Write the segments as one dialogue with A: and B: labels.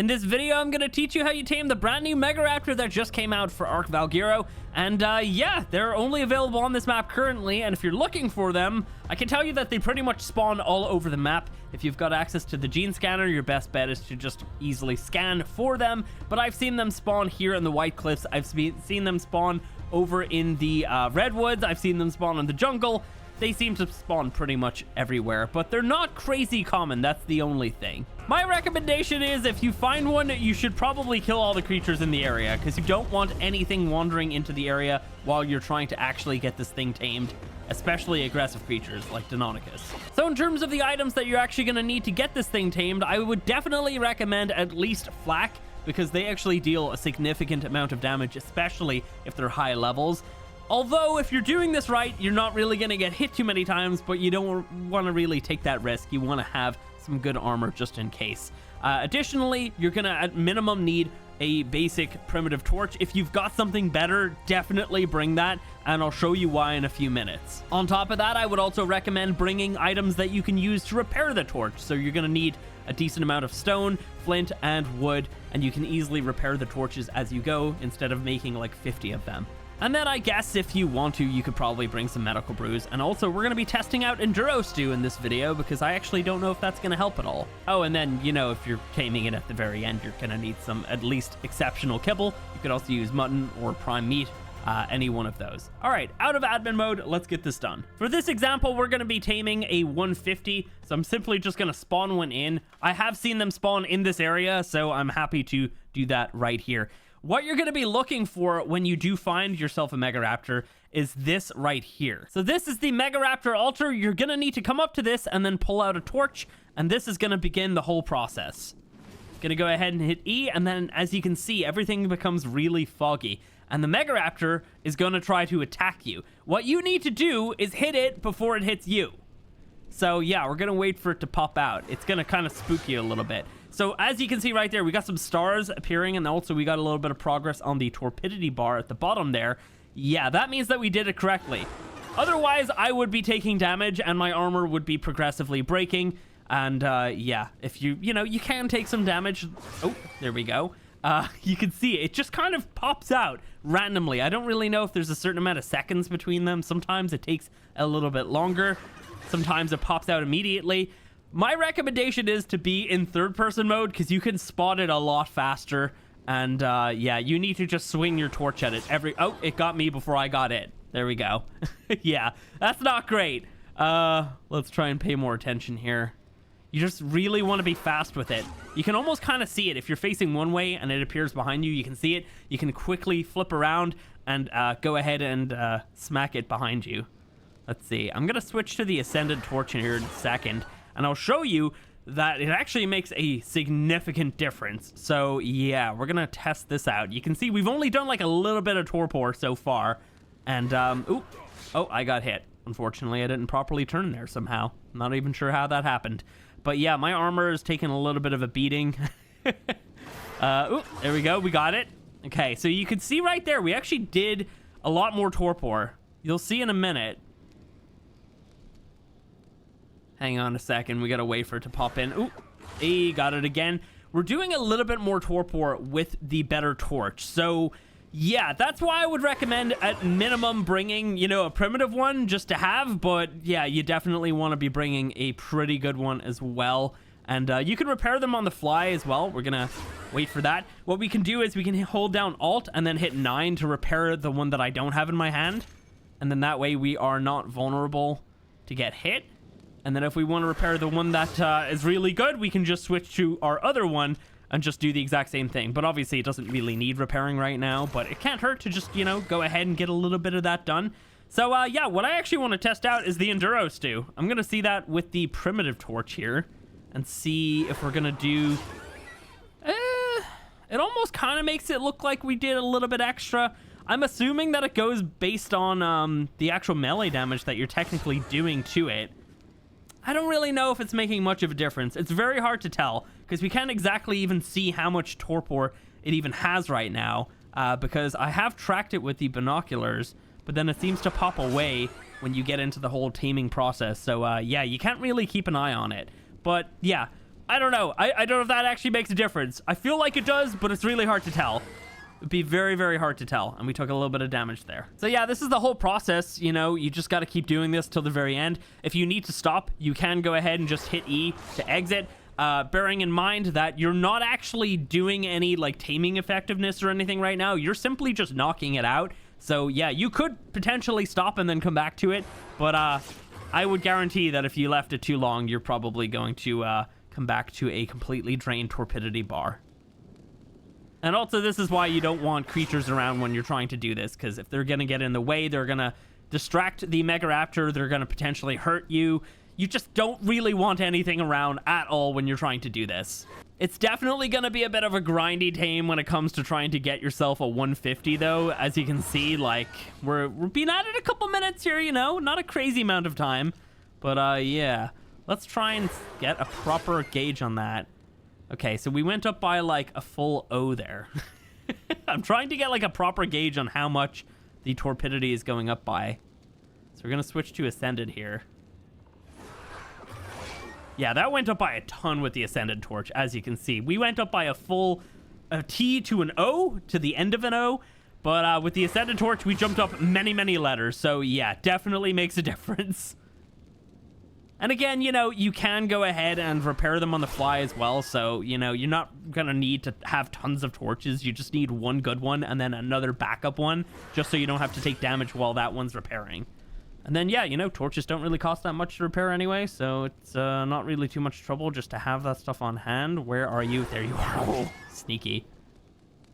A: In this video, I'm going to teach you how you tame the brand new Megaraptor that just came out for ARK Valguero. And yeah, they're only available on this map currently, and if you're looking for them, I can tell you that they pretty much spawn all over the map. If you've got access to the gene scanner, your best bet is to just easily scan for them. But I've seen them spawn here in the White Cliffs. I've seen them spawn over in the Redwoods. I've seen them spawn in the jungle. They seem to spawn pretty much everywhere, but they're not crazy common. That's the only thing. My recommendation is if you find one, you should probably kill all the creatures in the area, because you don't want anything wandering into the area while you're trying to actually get this thing tamed, especially aggressive creatures like Deinonychus. So in terms of the items that you're actually going to need to get this thing tamed, I would definitely recommend at least flak, because they actually deal a significant amount of damage, especially if they're high levels. Although, if you're doing this right, you're not really going to get hit too many times, but you don't want to really take that risk. You want to have some good armor just in case. Additionally, you're going to, at minimum, need a basic primitive torch. If you've got something better, definitely bring that, and I'll show you why in a few minutes. On top of that, I would also recommend bringing items that you can use to repair the torch. So you're going to need a decent amount of stone, flint, and wood, and you can easily repair the torches as you go instead of making like 50 of them. And then I guess if you want to, you could probably bring some medical brews. And also, we're going to be testing out Enduro Stew in this video, because I actually don't know if that's going to help at all. Oh, and then, you know, if you're taming it at the very end, you're going to need some at least exceptional kibble. You could also use mutton or prime meat, any one of those. All right, out of admin mode, let's get this done. For this example, we're going to be taming a 150, so I'm simply just going to spawn one in. I have seen them spawn in this area, so I'm happy to do that right here. What you're going to be looking for when you do find yourself a Megaraptor is this right here. So this is the Megaraptor altar. You're going to need to come up to this and then pull out a torch, and this is going to begin the whole process. Going to go ahead and hit E, and then as you can see, everything becomes really foggy, and the Megaraptor is going to try to attack you. What you need to do is hit it before it hits you. So yeah, we're going to wait for it to pop out. It's going to kind of spook you a little bit. So as you can see right there, we got some stars appearing, and also we got a little bit of progress on the torpidity bar at the bottom there. Yeah, that means that we did it correctly. Otherwise, I would be taking damage, and my armor would be progressively breaking. And yeah, if you can take some damage. Oh, there we go. You can see it just kind of pops out randomly. I don't really know if there's a certain amount of seconds between them. Sometimes it takes a little bit longer. Sometimes it pops out immediately. My recommendation is to be in third-person mode, because you can spot it a lot faster. And yeah, you need to just swing your torch at it Oh, it got me before I got it. There we go. Yeah, that's not great. Let's try and pay more attention here. You just really want to be fast with it. You can almost kind of see it. If you're facing one way and it appears behind you, you can see it. You can quickly flip around and go ahead and smack it behind you. Let's see. I'm going to switch to the Ascendant Torch here in a second, and I'll show you that it actually makes a significant difference. So yeah, we're going to test this out. You can see we've only done like a little bit of torpor so far. And, oh, I got hit. Unfortunately, I didn't properly turn there somehow. I'm not even sure how that happened. But yeah, my armor is taking a little bit of a beating. There we go. We got it. Okay, so you can see right there, we actually did a lot more torpor. You'll see in a minute. Hang on a second. We got to wait for it to pop in. Ooh, hey, got it again. We're doing a little bit more torpor with the better torch. So yeah, that's why I would recommend at minimum bringing, you know, a primitive one just to have. But yeah, you definitely want to be bringing a pretty good one as well. And you can repair them on the fly as well. We're going to wait for that. What we can do is we can hold down Alt and then hit 9 to repair the one that I don't have in my hand. And then that way we are not vulnerable to get hit. And then if we want to repair the one that is really good, we can just switch to our other one and just do the exact same thing. But obviously it doesn't really need repairing right now, but it can't hurt to just, you know, go ahead and get a little bit of that done. So yeah, what I actually want to test out is the Enduro Stew. I'm going to see that with the primitive torch here and see if we're going to do... It almost kind of makes it look like we did a little bit extra. I'm assuming that it goes based on the actual melee damage that you're technically doing to it. I don't really know if it's making much of a difference. It's very hard to tell because we can't exactly even see how much torpor it even has right now because I have tracked it with the binoculars, but then it seems to pop away when you get into the whole taming process. So yeah, you can't really keep an eye on it. But yeah, I don't know. I don't know if that actually makes a difference. I feel like it does, but it's really hard to tell. It'd be very, very hard to tell. And we took a little bit of damage there. So yeah, this is the whole process. You know, you just got to keep doing this till the very end. If you need to stop, you can go ahead and just hit E to exit. Bearing in mind that you're not actually doing any like taming effectiveness or anything right now. You're simply just knocking it out. So yeah, you could potentially stop and then come back to it. But I would guarantee that if you left it too long, you're probably going to come back to a completely drained torpidity bar. And also, this is why you don't want creatures around when you're trying to do this, because if they're going to get in the way, they're going to distract the Megaraptor, they're going to potentially hurt you. You just don't really want anything around at all when you're trying to do this. It's definitely going to be a bit of a grindy tame when it comes to trying to get yourself a 150, though. As you can see, like, we're being at it a couple minutes here, you know? Not a crazy amount of time. But, yeah. Let's try and get a proper gauge on that. Okay, so we went up by, like, a full O there. I'm trying to get, like, a proper gauge on how much the torpidity is going up by. So we're going to switch to Ascended here. Yeah, that went up by a ton with the Ascended Torch, as you can see. We went up by a full T to an O, to the end of an O. But with the Ascended Torch, we jumped up many, many letters. So, yeah, definitely makes a difference. And again, you know, you can go ahead and repair them on the fly as well. So, you know, you're not going to need to have tons of torches. You just need one good one and then another backup one, just so you don't have to take damage while that one's repairing. And then, yeah, you know, torches don't really cost that much to repair anyway, so it's not really too much trouble just to have that stuff on hand. Where are you? There you are. Oh, sneaky.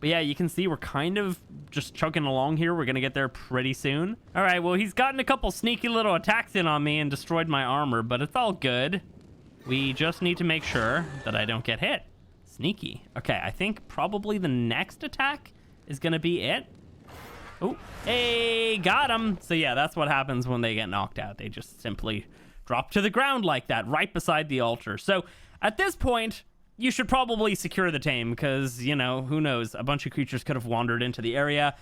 A: But yeah, you can see we're kind of just chugging along here. We're going to get there pretty soon. All right, well, he's gotten a couple sneaky little attacks in on me and destroyed my armor, but it's all good. We just need to make sure that I don't get hit. Sneaky. Okay, I think probably the next attack is going to be it. Oh, hey, got him. So yeah, that's what happens when they get knocked out. They just simply drop to the ground like that, right beside the altar. So at this point, you should probably secure the tame because, you know, who knows? A bunch of creatures could have wandered into the area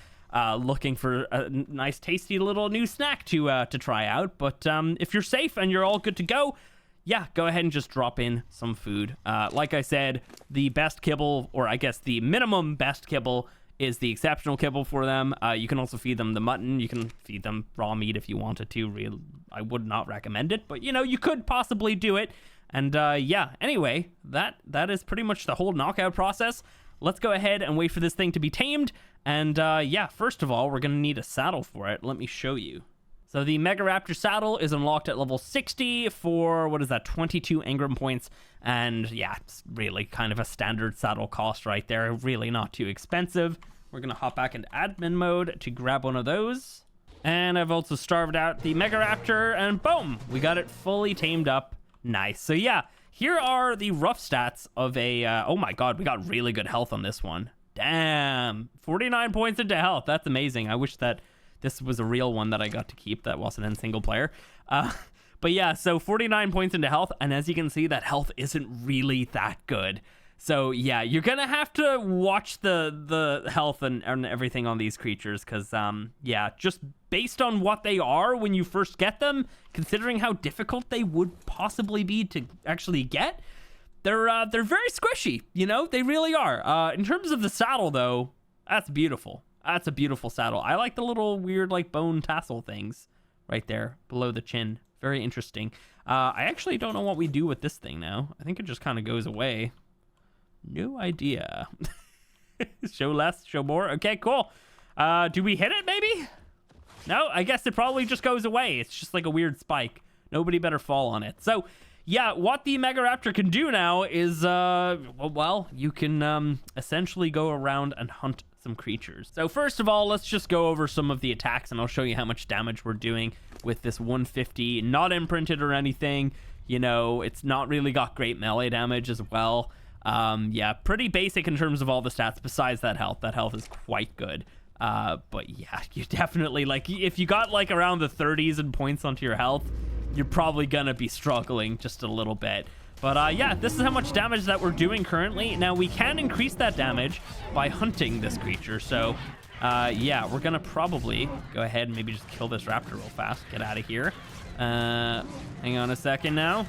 A: looking for a nice, tasty little new snack to try out. But if you're safe and you're all good to go, yeah, go ahead and just drop in some food. Like I said, the best kibble, or I guess the minimum best kibble, is the exceptional kibble for them. You can also feed them the mutton. You can feed them raw meat if you wanted to. I would not recommend it, but, you know, you could possibly do it. And, yeah, anyway, that is pretty much the whole knockout process. Let's go ahead and wait for this thing to be tamed. And, yeah, first of all, we're going to need a saddle for it. Let me show you. So the Megaraptor saddle is unlocked at level 60 for, what is that, 22 engram points. And yeah, it's really kind of a standard saddle cost right there. Really not too expensive. We're going to hop back into admin mode to grab one of those. And I've also starved out the Megaraptor and boom, we got it fully tamed up. Nice. So yeah, here are the rough stats of a, oh my God, we got really good health on this one. Damn, 49 points into health. That's amazing. I wish that this was a real one that I got to keep that wasn't in single player. But yeah, so 49 points into health. And as you can see, that health isn't really that good. So yeah, you're going to have to watch the health and everything on these creatures. Because, yeah, just based on what they are when you first get them, considering how difficult they would possibly be to actually get, they're very squishy, you know? They really are. In terms of the saddle, though, that's beautiful. That's a beautiful saddle. I like the little weird, like, bone tassel things right there below the chin. Very interesting. I actually don't know what we do with this thing now. I think it just kind of goes away. No idea. Show less, show more. Okay, cool. Do we hit it, maybe? No, I guess it probably just goes away. It's just like a weird spike. Nobody better fall on it. So, yeah, what the Megaraptor can do now is, well, you can essentially go around and hunt some creatures. So first of all, let's just go over some of the attacks and I'll show you how much damage we're doing with this 150. Not imprinted or anything. You know, it's not really got great melee damage as well. Yeah, pretty basic in terms of all the stats besides that health. That health is quite good. But yeah, you definitely, like, if you got like around the 30s in points onto your health, you're probably gonna be struggling just a little bit. But yeah, this is how much damage that we're doing currently. Now, we can increase that damage by hunting this creature. So, yeah, we're going to probably go ahead and maybe just kill this raptor real fast. Get out of here. Hang on a second now.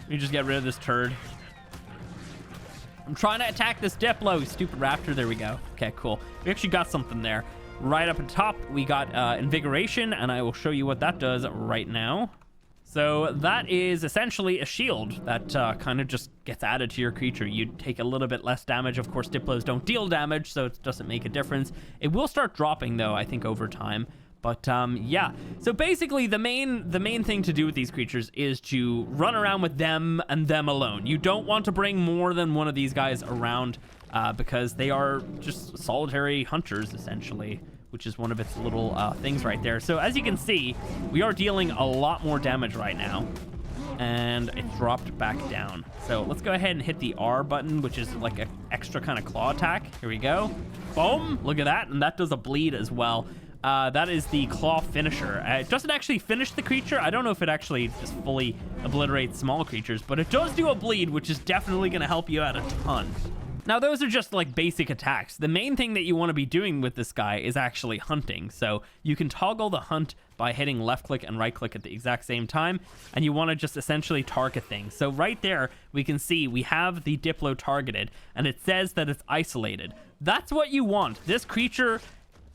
A: Let me just get rid of this turd. I'm trying to attack this Diplo, stupid raptor. There we go. Okay, cool. We actually got something there. Right up at the top, we got Invigoration, and I will show you what that does right now. So that is essentially a shield that kind of just gets added to your creature. You take a little bit less damage. Of course, Diplos don't deal damage, so it doesn't make a difference. It will start dropping, though, I think, over time. But yeah, so basically the main thing to do with these creatures is to run around with them and them alone. You don't want to bring more than one of these guys around because they are just solitary hunters, essentially, which is one of its little things right there. So as you can see, we are dealing a lot more damage right now, and it dropped back down. So let's go ahead and hit the R button, which is like an extra kind of claw attack. Here we go. Boom, look at that, and that does a bleed as well. That is the claw finisher. It doesn't actually finish the creature. I don't know if it actually just fully obliterates small creatures, but it does do a bleed, which is definitely going to help you out a ton. Now, those are just like basic attacks. The main thing that you want to be doing with this guy is actually hunting. So you can toggle the hunt by hitting left click and right click at the exact same time, and you want to just essentially target things. So right there, we can see we have the Diplo targeted, and it says that it's isolated. That's what you want. This creature,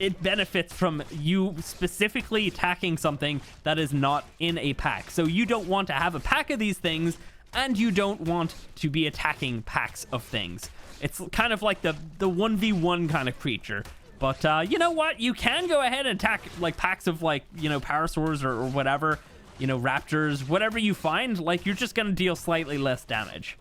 A: it benefits from you specifically attacking something that is not in a pack. So you don't want to have a pack of these things, and you don't want to be attacking packs of things. It's kind of like the 1v1 kind of creature. But you know what? You can go ahead and attack like packs of like, you know, parasaurs or whatever, you know, raptors, whatever you find. Like, you're just going to deal slightly less damage.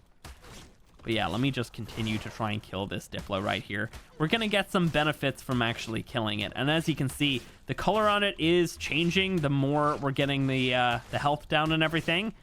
A: But yeah, let me just continue to try and kill this Diplo right here. We're going to get some benefits from actually killing it. And as you can see, the color on it is changing the more we're getting the health down and everything.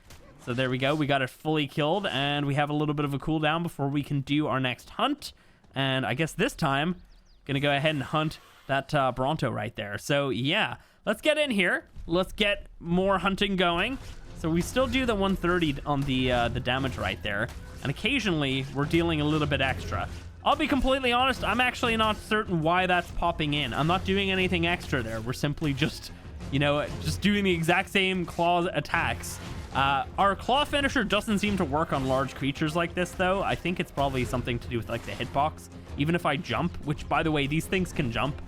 A: So there we go. We got it fully killed, and we have a little bit of a cooldown before we can do our next hunt. And I guess this time, going to go ahead and hunt that Bronto right there. So yeah, let's get in here. Let's get more hunting going. So we still do the 130 on the damage right there. And occasionally, we're dealing a little bit extra. I'll be completely honest, I'm actually not certain why that's popping in. I'm not doing anything extra there. We're simply just, you know, just doing the exact same claw attacks. Our claw finisher doesn't seem to work on large creatures like this, though. I think it's probably something to do with, like, the hitbox. Even if I jump, which, by the way, these things can jump.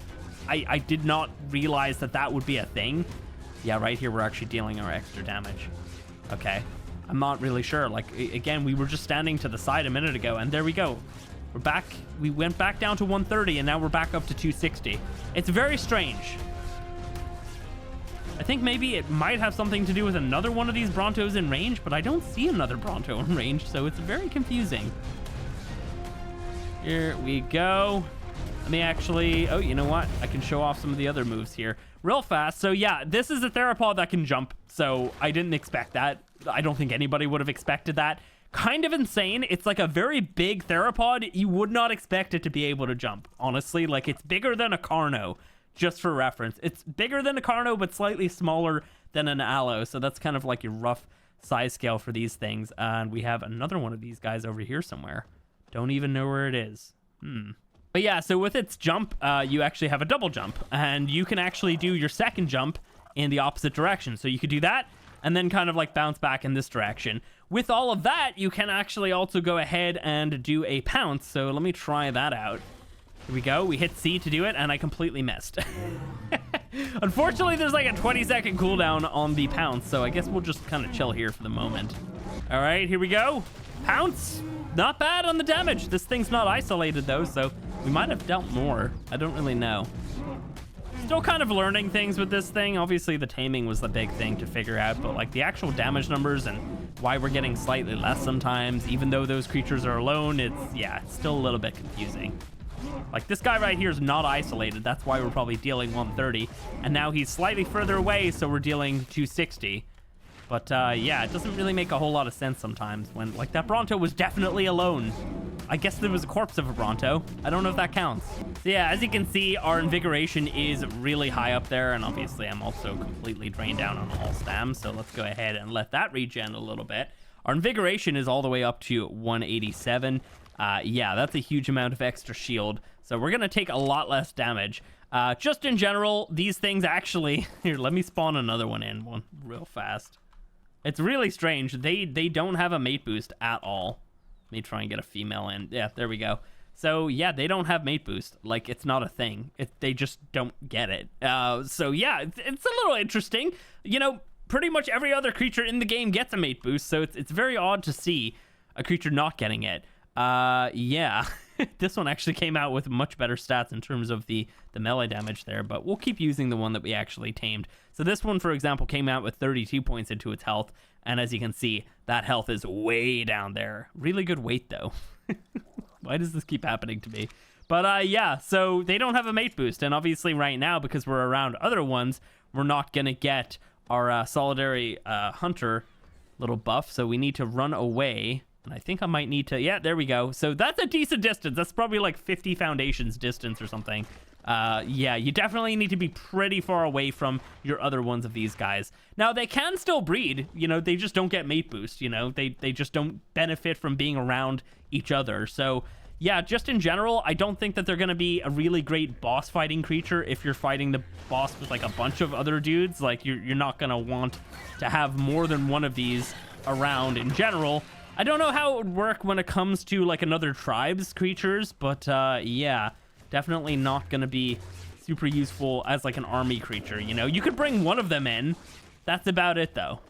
A: I did not realize that that would be a thing. Yeah, right here, we're actually dealing our extra damage. Okay. I'm not really sure. Like, again, we were just standing to the side a minute ago, and there we go. We're back. We went back down to 130, and now we're back up to 260. It's very strange. I think maybe it might have something to do with another one of these Brontos in range, but I don't see another Bronto in range, so it's very confusing. Here we go. Let me actually... Oh, you know what? I can show off some of the other moves here real fast. So yeah, this is a theropod that can jump, so I didn't expect that. I don't think anybody would have expected that. Kind of insane. It's like a very big theropod. You would not expect it to be able to jump, honestly. Like, it's bigger than a Carno, just for reference. It's bigger than a Carno, but slightly smaller than an Aloe. So that's kind of like your rough size scale for these things. And we have another one of these guys over here somewhere. Don't even know where it is. But yeah, so with its jump, you actually have a double jump. And you can actually do your second jump in the opposite direction. So you could do that, and then kind of like bounce back in this direction. With all of that, you can actually also go ahead and do a pounce. So let me try that out. Here we go. We hit C to do it, and I completely missed. Unfortunately, there's like a 20-second cooldown on the pounce, so I guess we'll just kind of chill here for the moment. All right, here we go. Pounce. Not bad on the damage. This thing's not isolated, though, so we might have dealt more. I don't really know. Still kind of learning things with this thing. Obviously, the taming was the big thing to figure out, but like the actual damage numbers and why we're getting slightly less sometimes, even though those creatures are alone, it's still a little bit confusing. Like, this guy right here is not isolated. That's why we're probably dealing 130. And now he's slightly further away, so we're dealing 260. But yeah, it doesn't really make a whole lot of sense sometimes when, like, that Bronto was definitely alone. I guess there was a corpse of a Bronto. I don't know if that counts. So yeah, as you can see, our Invigoration is really high up there, and obviously I'm also completely drained down on all stamina, so let's go ahead and let that regen a little bit. Our Invigoration is all the way up to 187. Yeah, that's a huge amount of extra shield, so we're gonna take a lot less damage. Just in general, these things actually... Here, let me spawn another one in real fast. It's really strange. They don't have a mate boost at all. Let me try and get a female in. Yeah, there we go. So yeah, they don't have mate boost. Like, it's not a thing. They just don't get it. So yeah, it's a little interesting. You know, pretty much every other creature in the game gets a mate boost, so it's very odd to see a creature not getting it. Yeah. This one actually came out with much better stats in terms of the melee damage there, but we'll keep using the one that we actually tamed. So this one, for example, came out with 32 points into its health, and as you can see, that health is way down there. Really good weight, though. Why does this keep happening to me? But yeah, so they don't have a mate boost, and obviously right now, because we're around other ones, we're not going to get our solitary hunter little buff, so we need to run away. And I think I might need to... Yeah, there we go. So that's a decent distance. That's probably like 50 foundations distance or something. Yeah, you definitely need to be pretty far away from your other ones of these guys. Now, they can still breed. You know, they just don't get mate boost. You know, they just don't benefit from being around each other. So, yeah, just in general, I don't think that they're going to be a really great boss fighting creature if you're fighting the boss with like a bunch of other dudes. Like, you're not going to want to have more than one of these around in general. I don't know how it would work when it comes to like another tribe's creatures, but yeah, definitely not going to be super useful as like an army creature. You know, you could bring one of them in. That's about it, though.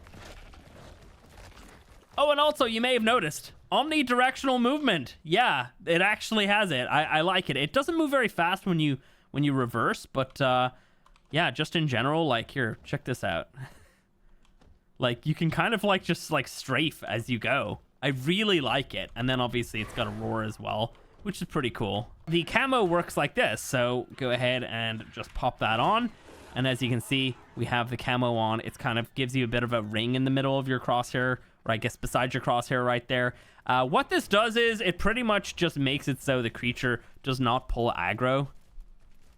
A: Oh, and also you may have noticed omnidirectional movement. Yeah, it actually has it. I like it. It doesn't move very fast when you reverse, but yeah, just in general, like, here, check this out. Like, you can kind of like just like strafe as you go. I really like it. And then obviously it's got a roar as well, which is pretty cool. The camo works like this. So go ahead and just pop that on. And as you can see, we have the camo on. It kind of gives you a bit of a ring in the middle of your crosshair, or I guess beside your crosshair right there. What this does is it pretty much just makes it so the creature does not pull aggro.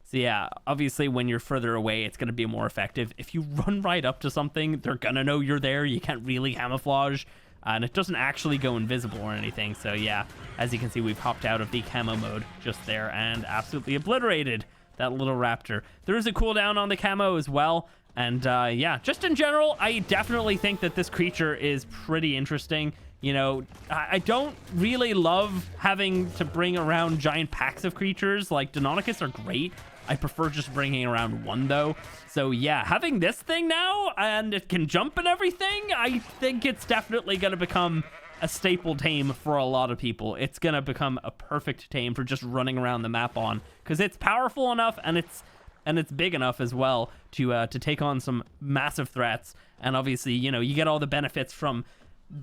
A: So yeah, obviously when you're further away, it's going to be more effective. If you run right up to something, they're going to know you're there. You can't really camouflage. And it doesn't actually go invisible or anything. So yeah, as you can see, we've hopped out of the camo mode just there and absolutely obliterated that little raptor. There is a cooldown on the camo as well. And yeah, just in general, I definitely think that this creature is pretty interesting. You know, I don't really love having to bring around giant packs of creatures. Like, Deinonychus are great. I prefer just bringing around one, though. So, yeah, having this thing now, and it can jump and everything, I think it's definitely going to become a staple tame for a lot of people. It's going to become a perfect tame for just running around the map on, because it's powerful enough, and it's big enough as well to take on some massive threats. And obviously, you know, you get all the benefits from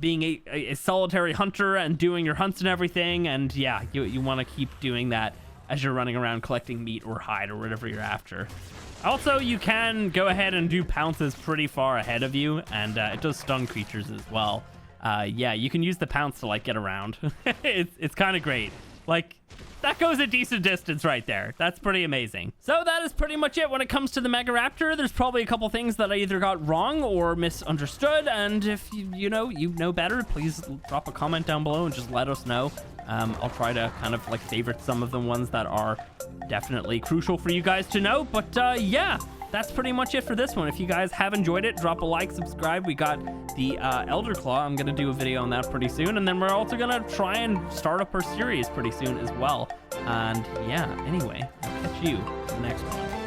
A: being a solitary hunter and doing your hunts and everything. And yeah, you want to keep doing that as you're running around collecting meat or hide or whatever you're after. Also, you can go ahead and do pounces pretty far ahead of you, and it does stun creatures as well. Yeah, you can use the pounce to like get around. It's kind of great. Like, that goes a decent distance right there. That's pretty amazing. So that is pretty much it when it comes to the Megaraptor. There's probably a couple things that I either got wrong or misunderstood, and if you know better, please drop a comment down below and just let us know. I'll try to kind of like favorite some of the ones that are definitely crucial for you guys to know. But yeah, that's pretty much it for this one. If you guys have enjoyed it, drop a like, subscribe. We got the Elder Claw. I'm going to do a video on that pretty soon. And then we're also going to try and start up our series pretty soon as well. And yeah, anyway, I'll catch you in the next one.